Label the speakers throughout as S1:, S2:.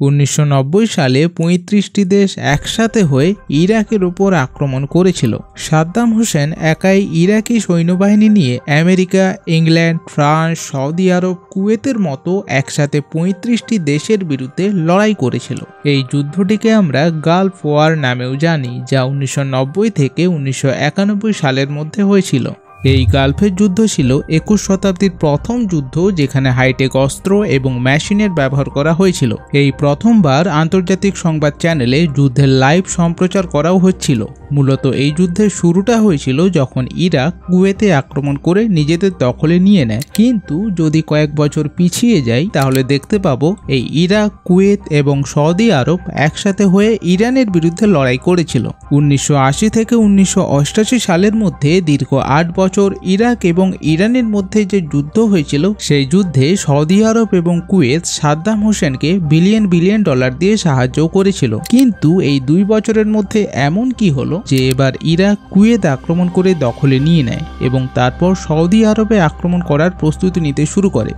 S1: 1990 সালে 35টি দেশ একসাথে হয়ে ইরাকের উপর আক্রমণ করেছিল। সাদ্দাম হোসেন একাই ইরাকি সৈন্যবাহিনী নিয়ে আমেরিকা, ইংল্যান্ড, ফ্রান্স, সৌদি আরব, কুয়েতের মতো একসাথে 35টি দেশের বিরুদ্ধে লড়াই করেছিল। এই যুদ্ধটিকে আমরা গালফ ওয়ার নামেও জানি, যা 1990 থেকে 1991 সালের মধ্যে হয়েছিল। এই গালফের যুদ্ধ ছিল 21 শতাব্দীর প্রথম যুদ্ধ যেখানে হাইটেক অস্ত্র এবং মেশিনের ব্যবহার করা হয়েছিল। এই প্রথমবার আন্তর্জাতিক সংবাদ চ্যানেলে যুদ্ধের লাইভ সম্প্রচার করাও হচ্ছিল। মূলত এই যুদ্ধের শুরুটা হয়েছিল যখন ইরাক কুয়েতে আক্রমণ করে নিজেদের দখলে নিয়ে নেয়। কিন্তু যদি কয়েক বছর পিছিয়ে যাই তাহলে দেখতে পাবো এই ইরাক, কুয়েত এবং সৌদি আরব একসাথে হয়ে ইরানের বিরুদ্ধে লড়াই করেছিল। 1980 থেকে 1988 সালের মধ্যে দীর্ঘ 8 বছর ইরাক এবং ইরানের মধ্যে যে যুদ্ধ হয়েছিল, সেই যুদ্ধে সৌদি আরব এবং কুয়েত সাদ্দাম হোসেনকে বিলিয়ন বিলিয়ন ডলার দিয়ে সাহায্য করেছিল। কিন্তু এই 2 বছরের মধ্যে এমন কি হলো যে এবার ইরাক কুয়েত আক্রমণ করে দখলে নিয়ে নেয় এবং তারপর সৌদি আরবে আক্রমণ করার প্রস্তুতি নিতে শুরু করে।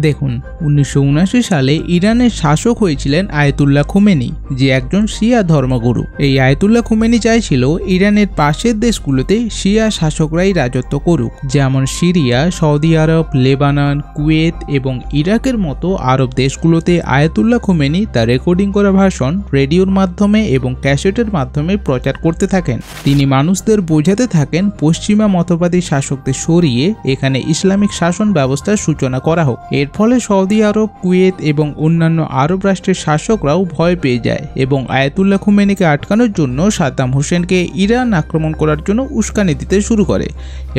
S1: দেখুন, 1979 সালে ইরানের শাসক হয়েছিলেন আয়াতুল্লাহ খোমেনি, যে একজন শিয়া ধর্মগুরু। এই আয়াতুল্লাহ খোমেনি চাইছিল ইরানের পাশের দেশগুলোতে শিয়া শাসকরাই রাজত্ব করুক, যেমন সিরিয়া, সৌদি আরব, লেবানন, কুয়েত এবং ইরাকের মতো আরব দেশগুলোতে। আয়াতুল্লাহ খোমেনি তার রেকর্ডিং করা ভাষণ রেডিওর মাধ্যমে এবং ক্যাসেটের মাধ্যমে প্রচার করতে থাকেন। তিনি মানুষদের বোঝাতে থাকেন পশ্চিমা মতবাদী শাসকদের সরিয়ে এখানে ইসলামিক শাসন ব্যবস্থার সূচনা করা হোক। এর ফলে সৌদি আরব, কুয়েত এবং অন্যান্য আরব রাষ্ট্রের শাসকরাও ভয় পেয়ে যায় এবং আয়াতুল্লাহ খোমেনিকে আটকানোর জন্য সাদ্দাম হোসেনকে ইরান আক্রমণ করার জন্য উস্কানি দিতে শুরু করে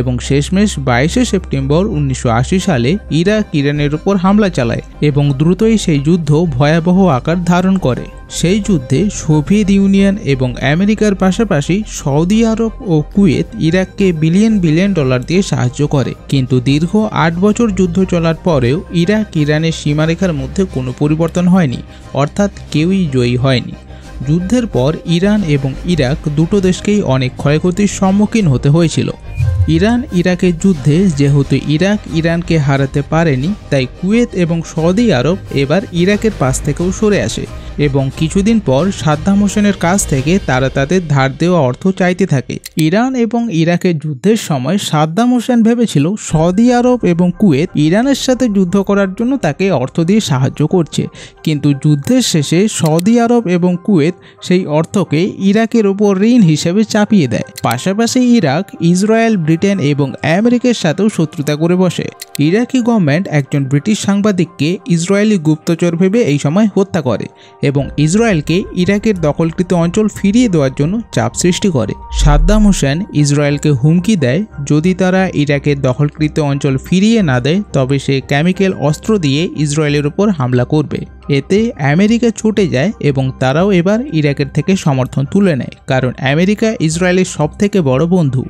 S1: এবং শেষমেশ 22 সেপ্টেম্বর 1980 সালে ইরাক ইরানের উপর হামলা চালায় এবং দ্রুতই সেই যুদ্ধ ভয়াবহ আকার ধারণ করে। সেই যুদ্ধে সোভিয়েত ইউনিয়ন এবং আমেরিকার পাশাপাশি সৌদি আরব ও কুয়েত ইরাককে বিলিয়ন বিলিয়ন ডলার দিয়ে সাহায্য করে। কিন্তু দীর্ঘ 8 বছর যুদ্ধ চলার পরেও ইরাক ইরানের সীমারেখার মধ্যে কোনো পরিবর্তন হয়নি, অর্থাৎ কেউই জয়ী হয়নি। যুদ্ধের পর ইরান এবং ইরাক দুটো দেশকেই অনেক ক্ষয়ক্ষতির সম্মুখীন হতে হয়েছিল। ইরান ইরাকের যুদ্ধে যেহেতু ইরাক ইরানকে হারাতে পারেনি, তাই কুয়েত এবং সৌদি আরব এবার ইরাকের পাশ থেকেও সরে আসে এবং কিছুদিন পর সাদ্দাম হোসেনের কাছ থেকে তারা তাদের ধার দেওয়া অর্থ চাইতে থাকে। ইরান এবং ইরাকের যুদ্ধের সময় সাদ্দাম হোসেন ভেবেছিল সৌদি আরব এবং কুয়েত ইরানের সাথে যুদ্ধ করার জন্য তাকে অর্থ দিয়ে সাহায্য করছে, কিন্তু যুদ্ধের শেষে সৌদি আরব এবং কুয়েত সেই অর্থকে ইরাকের ওপর ঋণ হিসেবে চাপিয়ে দেয়। পাশাপাশি ইরাক ইসরায়েল, ব্রিটেন এবং আমেরিকার সাথেও শত্রুতা করে বসে। ইরাকি গভর্নমেন্ট একজন ব্রিটিশ সাংবাদিককে ইসরায়েলি গুপ্তচর ভেবে এই সময় হত্যা করে এবং ইসরায়েলকে ইরাকের দখলকৃত অঞ্চল ফিরিয়ে দেওয়ার জন্য চাপ সৃষ্টি করে। সাদ্দাম হোসেন ইসরায়েলকে হুমকি দেয় যদি তারা ইরাকের দখলকৃত অঞ্চল ফিরিয়ে না দেয় তবে সে কেমিক্যাল অস্ত্র দিয়ে ইসরায়েলের উপর হামলা করবে। এতে আমেরিকা ছুটে যায় এবং তারাও এবার ইরাকের থেকে সমর্থন তুলে নেয়, কারণ আমেরিকা ইসরায়েলের সবথেকে বড় বন্ধু।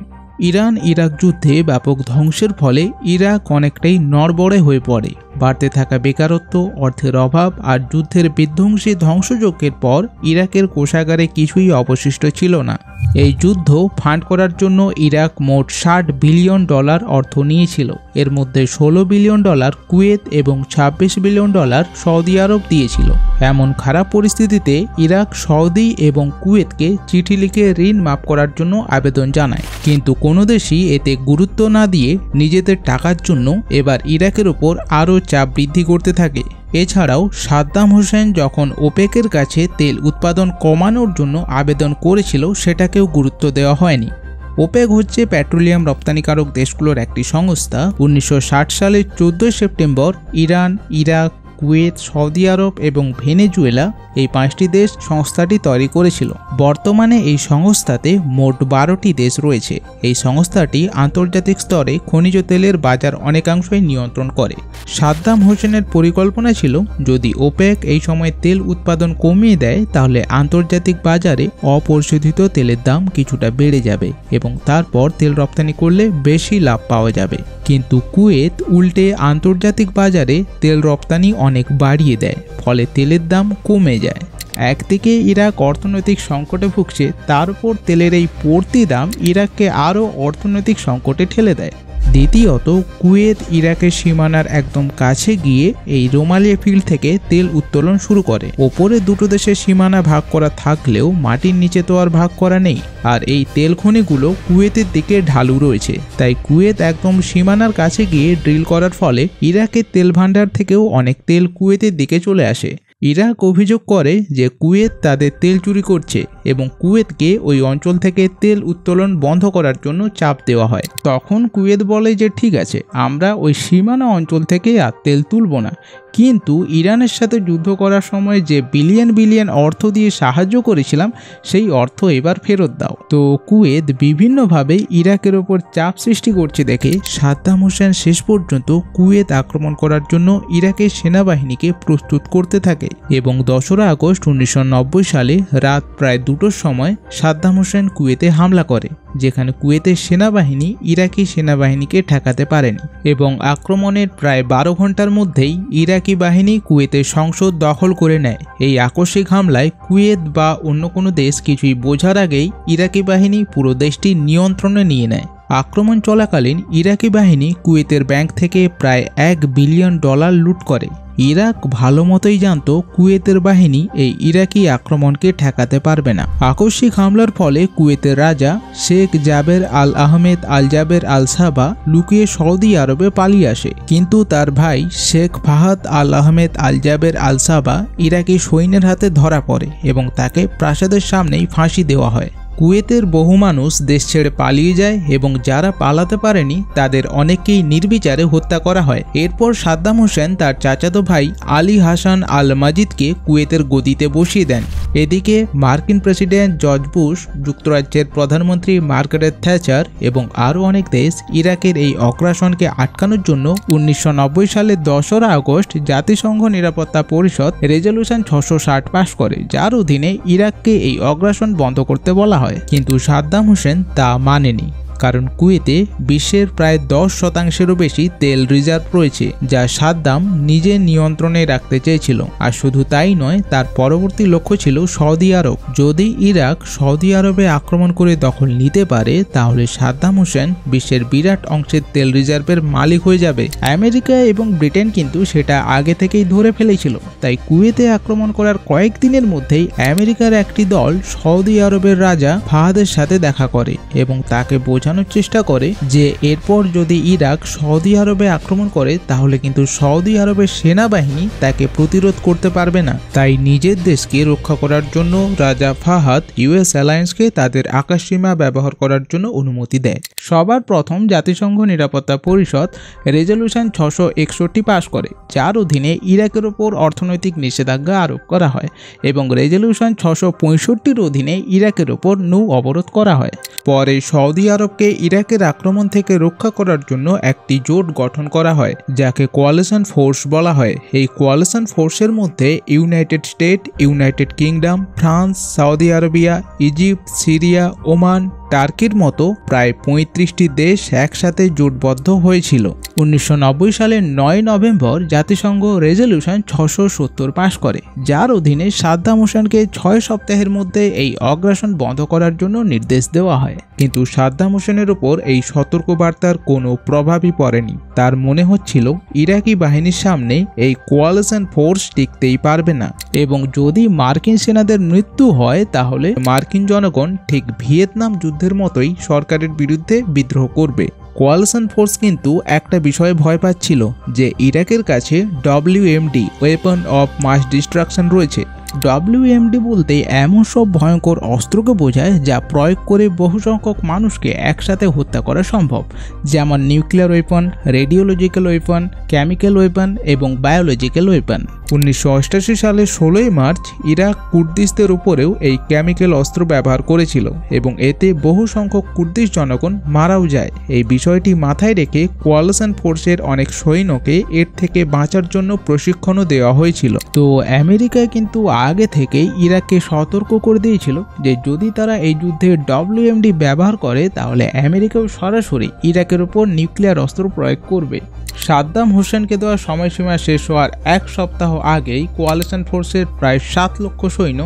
S1: ইরান ইরাক যুদ্ধে ব্যাপক ধ্বংসের ফলে ইরাক অনেকটাই নড়বড়ে হয়ে পড়ে। বাড়তে থাকা বেকারত্ব, অর্থের অভাব আর যুদ্ধের বিধ্বংসী ধ্বংসযজ্ঞের পর ইরাকের কোষাগারে কিছুই অবশিষ্ট ছিল না। এই যুদ্ধ ফান্ড করার জন্য ইরাক মোট $60 বিলিয়ন অর্থ নিয়েছিল। এর মধ্যে $16 বিলিয়ন কুয়েত এবং $26 বিলিয়ন সৌদি আরব দিয়েছিল। এমন খারাপ পরিস্থিতিতে ইরাক সৌদি এবং কুয়েতকে চিঠি লিখে ঋণ মাফ করার জন্য আবেদন জানায়, কিন্তু কোনো দেশই এতে গুরুত্ব না দিয়ে নিজেদের টাকার জন্য এবার ইরাকের ওপর আরও চাপ বৃদ্ধি করতে থাকে। এছাড়াও সাদ্দাম হোসেন যখন ওপেকের কাছে তেল উৎপাদন কমানোর জন্য আবেদন করেছিল সেটাকেও গুরুত্ব দেওয়া হয়নি। ওপেক হচ্ছে পেট্রোলিয়াম রপ্তানিকারক দেশগুলোর একটি সংস্থা। 1960 সালের 14 September Iran, Iraq, Kuwait, Saudi Arab এবং ভেনেজুয়েলা এই 5টি দেশ সংস্থাটি তৈরি করেছিল। বর্তমানে এই সংস্থাতে মোট 12টি দেশ রয়েছে। এই সংস্থাটি আন্তর্জাতিক স্তরে খনিজ তেলের বাজার অনেকাংশই নিয়ন্ত্রণ করে। সাদ্দাম হোসেনের পরিকল্পনা ছিল যদি ওপেক এই সময় তেল উৎপাদন কমিয়ে দেয় তাহলে আন্তর্জাতিক বাজারে অপরিশোধিত তেলের দাম কিছুটা বেড়ে যাবে এবং তারপর তেল রপ্তানি করলে বেশি লাভ পাওয়া যাবে। কিন্তু কুয়েত উল্টে আন্তর্জাতিক বাজারে তেল রপ্তানি অনেক বাড়িয়ে দেয়, ফলে তেলের দাম কমে যায়। একদিকে ইরাক অর্থনৈতিক সংকটে ভুগছে, তার উপর তেলের এই পড়তি দাম ইরাককে আরও অর্থনৈতিক সংকটে ঠেলে দেয়। দ্বিতীয়ত, কুয়েত ইরাকের সীমানার একদম কাছে গিয়ে এই রোমালিয়া ফিল্ড থেকে তেল উত্তোলন শুরু করে। ওপরে দুটো দেশের সীমানা ভাগ করা থাকলেও মাটির নিচে তো আর ভাগ করা নেই, আর এই তেল খনিগুলো কুয়েতের দিকে ঢালু রয়েছে। তাই কুয়েত একদম সীমানার কাছে গিয়ে ড্রিল করার ফলে ইরাকের তেল ভান্ডার থেকেও অনেক তেল কুয়েতের দিকে চলে আসে। ইরাক অভিযোগ করে যে কুয়েত তাদের তেল চুরি করছে এবং কুয়েতকে ওই অঞ্চল থেকে তেল উত্তোলন বন্ধ করার জন্য চাপ দেওয়া হয়। তখন কুয়েত বলে যে ঠিক আছে, আমরা ওই সীমানা অঞ্চল থেকে আর তেল তুলব না, কিন্তু ইরানের সাথে যুদ্ধ করার সময় যে বিলিয়ন বিলিয়ন অর্থ দিয়ে সাহায্য করেছিলাম সেই অর্থ এবার ফেরত দাও। তো কুয়েত বিভিন্নভাবে ইরাকের ওপর চাপ সৃষ্টি করছে দেখে সাদ্দাম হোসেন শেষ পর্যন্ত কুয়েত আক্রমণ করার জন্য ইরাকের সেনাবাহিনীকে প্রস্তুত করতে থাকে এবং 10 আগস্ট 1990 সালে রাত প্রায় 2টোর সময় সাদ্দাম হোসেন কুয়েতে হামলা করে, যেখানে কুয়েতের সেনাবাহিনী ইরাকি সেনাবাহিনীকে ঠেকাতে পারেনি এবং আক্রমণের প্রায় 12 ঘন্টার মধ্যেই ইরাকি বাহিনী কুয়েতের সংসদ দখল করে নেয়। এই আকস্মিক হামলায় কুয়েত বা অন্য কোনো দেশ কিছুই বোঝার আগেই ইরাকি বাহিনী পুরো দেশটি নিয়ন্ত্রণে নিয়ে নেয়। আক্রমণ চলাকালীন ইরাকি বাহিনী কুয়েতের ব্যাংক থেকে প্রায় $1 বিলিয়ন লুট করে। ইরাক ভালো মতোই জানত কুয়েতের বাহিনী এই ইরাকি আক্রমণকে ঠেকাতে পারবে না। আকস্মিক হামলার ফলে কুয়েতের রাজা শেখ জাবের আল আহমেদ আল জাবের আল সাবা লুকিয়ে সৌদি আরবে পালিয়ে আসে, কিন্তু তার ভাই শেখ ফাহাদ আল আহমেদ আল জাবের আল সাবা ইরাকি সৈন্যের হাতে ধরা পড়ে এবং তাকে প্রাসাদের সামনেই ফাঁসি দেওয়া হয়। কুয়েতের বহু মানুষ দেশ ছেড়ে পালিয়ে যায় এবং যারা পালাতে পারেনি তাদের অনেককেই নির্বিচারে হত্যা করা হয়। এরপর সাদ্দাম হোসেন তার চাচাতো ভাই আলী হাসান আল মাজিদকে কুয়েতের গদিতে বসিয়ে দেন। এদিকে মার্কিন প্রেসিডেন্ট জর্জ বুশ, যুক্তরাজ্যের প্রধানমন্ত্রী মার্গারেট থ্যাচার এবং আরও অনেক দেশ ইরাকের এই অগ্রাসনকে আটকানোর জন্য 1990 সালের 10 আগস্ট জাতিসংঘ নিরাপত্তা পরিষদ রেজলিউশন 660 পাশ করে, যার অধীনে ইরাককে এই অগ্রাসন বন্ধ করতে বলা হয়। কিন্তু সাদ্দাম হোসেন তা মানেনি, কারণ কুয়েতে বিশ্বের প্রায় 10%-এরও বেশি তেল রিজার্ভ রয়েছে, যা সাদ্দাম নিজের নিয়ন্ত্রণে রাখতে চেয়েছিল। আর শুধু তাই নয়, তার পরবর্তী লক্ষ্য ছিল সৌদি আরব। যদি ইরাক সৌদি আরবে আক্রমণ করে দখল নিতে পারে তাহলে সাদ্দাম হোসেন বিশ্বের বিরাট অংশের তেল রিজার্ভের মালিক হয়ে যাবে। আমেরিকা এবং ব্রিটেন কিন্তু সেটা আগে থেকেই ধরে ফেলেছিল। তাই কুয়েতে আক্রমণ করার কয়েকদিনের মধ্যেই আমেরিকার একটি দল সৌদি আরবের রাজা ফাহাদের সাথে দেখা করে এবং তাকে বোঝানোর চেষ্টা করে যে এরপর যদি ইরাক সৌদি আরবে আক্রমণ করে তাহলে কিন্তু সৌদি আরবের সেনাবাহিনী তাকে প্রতিরোধ করতে পারবে না। তাই নিজের দেশকে রক্ষা করার জন্য রাজা ফাহাদ ইউএস অ্যালায়েন্সকে তাদের আকাশসীমা ব্যবহার করার জন্য অনুমতি দেয়। সবার প্রথম জাতিসংঘ নিরাপত্তা পরিষদ রেজলিউশন 661 পাশ করে, যার অধীনে ইরাকের ওপর অর্থনৈতিক নিষেধাজ্ঞা আরোপ করা হয় এবং রেজলিউশন 665-র অধীনে ইরাকের ওপর নৌ অবরোধ করা হয়। পরে সৌদি আরবকে ইরাকের আক্রমণ থেকে রক্ষা করার জন্য একটি জোট গঠন করা হয়, যাকে কোয়ালিশন ফোর্স বলা হয়। এই কোয়ালিশন ফোর্সের মধ্যে United State, United Kingdom, France, Saudi Arabia, Egypt, Syria, Oman, টার্কির মতো প্রায় 35টি দেশ একসাথে জোটবদ্ধ হয়েছিল। 1990 সালের 9 নভেম্বর জাতিসংঘ রেজলিউশন 670 পাশ করে, যার অধীনে সাদ্দাম হোসেনকে 6 সপ্তাহের মধ্যে এই অগ্রাসন বন্ধ করার জন্য নির্দেশ দেওয়া হয়। কিন্তু সাদ্দাম হোসেনের উপর এই সতর্কবার্তার কোনো প্রভাবই পড়েনি। তার মনে হচ্ছিল ইরাকি বাহিনীর সামনে এই কোয়ালিশন ফোর্স টিকতেই পারবে না এবং যদি মার্কিন সেনাদের মৃত্যু হয় তাহলে মার্কিন জনগণ ঠিক ভিয়েতনাম যুদ্ধের মতোই সরকারের বিরুদ্ধে বিদ্রোহ করবে। কোয়ালিশন ফোর্স কিন্তু একটা বিষয়ে ভয় পাচ্ছিল যে ইরাকের কাছে WMD weapon of mass destruction রয়েছে। WMD বলতে এমন সব ভয়ঙ্কর অস্ত্রকে বোঝায় যা প্রয়োগ করে বহু সংখ্যক মানুষকে একসাথে হত্যা করা সম্ভব, যেমন nuclear weapon, radiological weapon, chemical weapon এবং বায়োলজিক্যাল ওয়েপন। 1988 সালের 16 মার্চ ইরাক কুর্দিশদের উপরেও এই কেমিক্যাল অস্ত্র ব্যবহার করেছিল এবং এতে বহু সংখ্যক কুর্দিশ জনগণ মারাও যায়। এই বিষয়টি মাথায় রেখে কোয়ালিশন ফোর্সের অনেক সৈন্যকে এর থেকে বাঁচার জন্য প্রশিক্ষণও দেওয়া হয়েছিল। তো আমেরিকায় কিন্তু আগে থেকেই ইরাককে সতর্ক করে দিয়েছিল যে যদি তারা এই যুদ্ধে WMD ব্যবহার করে তাহলে আমেরিকাও সরাসরি ইরাকের উপর নিউক্লিয়ার অস্ত্র প্রয়োগ করবে। সাদ্দাম হোসেনকে দেওয়া সময়সীমা শেষ হওয়ার 1 সপ্তাহ আগেই কোয়ালিশন ফোর্সের প্রায় 7 লক্ষ সৈন্য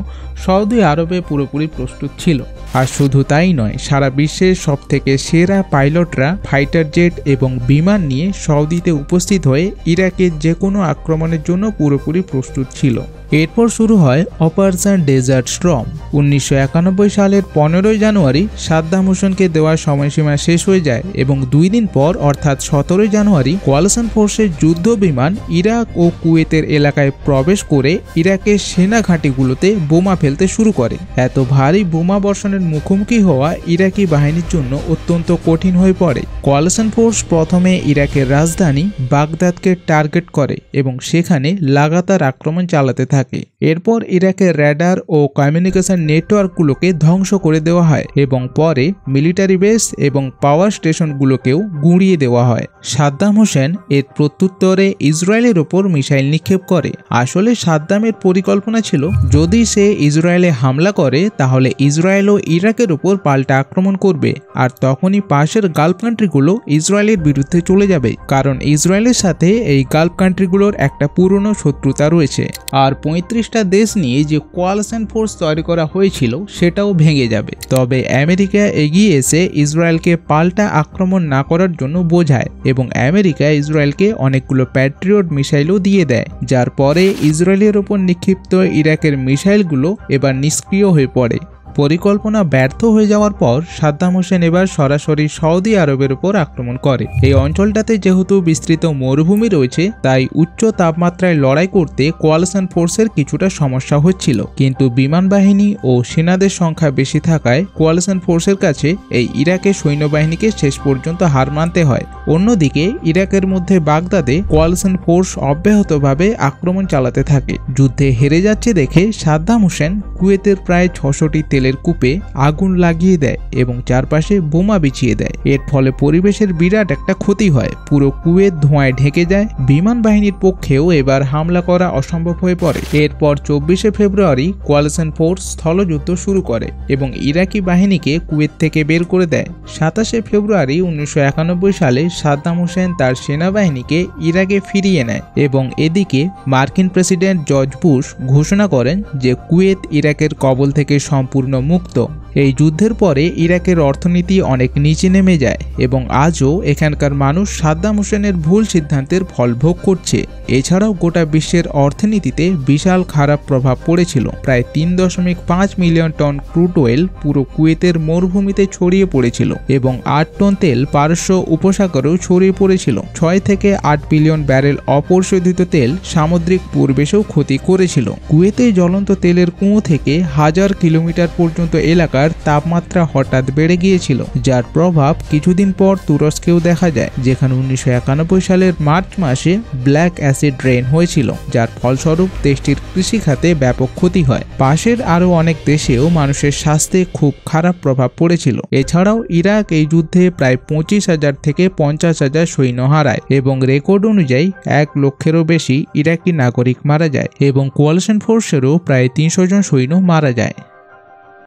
S1: সৌদি আরবে পুরোপুরি প্রস্তুত ছিল। আর শুধু তাই নয়, সারা বিশ্বের সবথেকে সেরা পাইলটরা ফাইটার জেট এবং বিমান নিয়ে সৌদিতে উপস্থিত হয়ে ইরাকের যে কোনো আক্রমণের জন্য পুরোপুরি প্রস্তুত ছিল। এরপর শুরু হয় অপারেশন ডেজার্ট স্টর্ম। 1991 সালের 15 জানুয়ারি সাদ্দাম হোসেনকে দেওয়া সময়সীমা শেষ হয়ে যায় এবং 2 দিন পর অর্থাৎ 17 জানুয়ারি কোয়ালিশন ফোর্সের যুদ্ধ বিমান ইরাক ও কুয়েতের এলাকায় প্রবেশ করে ইরাকের সেনা ঘাঁটিগুলোতে বোমা ফেলতে শুরু করে। এত ভারী বোমা বর্ষণের মুখোমুখি হওয়া ইরাকি বাহিনীর জন্য অত্যন্ত কঠিন হয়ে পড়ে। কোয়ালিশন ফোর্স প্রথমে ইরাকের রাজধানী বাগদাদকে টার্গেট করে এবং সেখানে লাগাতার আক্রমণ চালাতে থাকে। এরপর ইরাকের র্যাডার ও কমিউনিকেশন নেটওয়ার্কগুলোকে ধ্বংস করে দেওয়া হয় এবং পরে মিলিটারি বেস এবং পাওয়ার স্টেশনগুলোকেও গুঁড়িয়ে দেওয়া হয়। সাদ্দাম হোসেন এর প্রত্যুত্তরে ইসরায়েলের ওপর মিসাইল নিক্ষেপ করে। আসলে সাদ্দামের পরিকল্পনা ছিল যদি সে ইসরায়েলে হামলা করে তাহলে ইসরায়েলও ইরাকের উপর পাল্টা আক্রমণ করবে আর তখনই পাশের গালফ কান্ট্রিগুলো ইসরায়েলের বিরুদ্ধে চলে যাবে, কারণ ইসরায়েলের সাথে এই গালফ কান্ট্রিগুলোর একটা পুরনো শত্রুতা রয়েছে। আর 35টা দেশ নিয়ে যে কোয়ালিশন ফোর্স তৈরি করা হয়েছিল সেটাও ভেঙে যাবে। তবে আমেরিকা এগিয়ে এসে ইসরায়েলকে পাল্টা আক্রমণ না করার জন্য বোঝায় এবং আমেরিকা ইসরায়েলকে অনেকগুলো প্যাট্রিয়ট মিসাইলও দিয়ে দেয়, যার পরে ইসরায়েলের ওপর নিক্ষিপ্ত ইরাকের মিসাইলগুলো এবার নিষ্ক্রিয় হয়ে পড়ে। পরিকল্পনা ব্যর্থ হয়ে যাওয়ার পর সাদ্দাম হোসেন এবার সরাসরি সৌদি আরবের উপর আক্রমণ করে। এই অঞ্চলটাতে যেহেতু বিস্তৃত মরুভূমি রয়েছে তাই উচ্চ তাপমাত্রায় লড়াই করতে কোয়ালিশন ফোর্সের কিছুটা সমস্যা হচ্ছিল, কিন্তু বিমান বাহিনী ও সেনাদের সংখ্যা বেশি থাকায় কোয়ালিশন ফোর্সের কাছে এই ইরাকের সৈন্যবাহিনীকে শেষ পর্যন্ত হার মানতে হয়। অন্যদিকে ইরাকের মধ্যে বাগদাদে কোয়ালিশন ফোর্স অব্যাহতভাবে আক্রমণ চালাতে থাকে। যুদ্ধে হেরে যাচ্ছে দেখে সাদ্দাম হোসেন কুয়েতের প্রায় 600টি তেলের কূপে আগুন লাগিয়ে দেয় এবং চারপাশে বোমা বিছিয়ে দেয়। এর ফলে পরিবেশের বিরাট একটা ক্ষতি হয়, পুরো কুয়েত ধোঁয়ায় ঢেকে যায়। বিমান বাহিনীর পক্ষেও এবার হামলা করা অসম্ভব হয়ে পড়ে। এরপর 24শে ফেব্রুয়ারি কোয়ালিশন ফোর্স স্থলযুদ্ধ শুরু করে এবং ইরাকি বাহিনীকে কুয়েত থেকে বের করে দেয়। 27শে ফেব্রুয়ারি 1991 সালে সাদ্দাম হোসেন তার সেনাবাহিনীকে ইরাকে ফিরিয়ে নেয় এবং এদিকে মার্কিন প্রেসিডেন্ট জর্জ বুশ ঘোষণা করেন যে কুয়েত ইরাকের কবল থেকে সম্পূর্ণ মুক্ত। এই যুদ্ধের পরে ইরাকের অর্থনীতি অনেক নিচে নেমে যায় এবং আজও এখানকার মানুষ সাদ্দাম হোসেনের ভুল সিদ্ধান্তের ফল ভোগ করছে। এছাড়াও গোটা বিশ্বের অর্থনীতিতে বিশাল খারাপ প্রভাব পড়েছিল। প্রায় 3.5 মিলিয়ন টন ক্রুড অয়েল পুরো কুয়েতের মরুভূমিতে ছড়িয়ে পড়েছিল এবং 8 টন তেল পারস্য উপসাগরেও ছড়িয়ে পড়েছিল। 6 থেকে 8 বিলিয়ন ব্যারেল অপরিশোধিত তেল সামুদ্রিক পরিবেশেও ক্ষতি করেছিল। কুয়েতে জ্বলন্ত তেলের কুঁয়ো থেকে 1000 কিলোমিটার পর্যন্ত এলাকার তাপমাত্রা হঠাৎ বেড়ে গিয়েছিল, যার প্রভাব কিছুদিন পর তুরস্কেও দেখা যায়, যেখানে 1991 সালের মার্চ মাসে ব্ল্যাক অ্যাসিড রেইন হয়েছিল, যার ফলস্বরূপ দেশটির কৃষিখাতে ব্যাপক ক্ষতি হয়। পাশের আরও অনেক দেশেও মানুষের স্বাস্থ্যে খুব খারাপ প্রভাব পড়েছিল। এছাড়াও ইরাক এই যুদ্ধে প্রায় 25,000 থেকে 50,000 সৈন্য হারায় এবং রেকর্ড অনুযায়ী 1 লক্ষেরও বেশি ইরাকি নাগরিক মারা যায় এবং কোয়ালিশন ফোর্সেরও প্রায় 300 জন সৈন্য মারা যায়।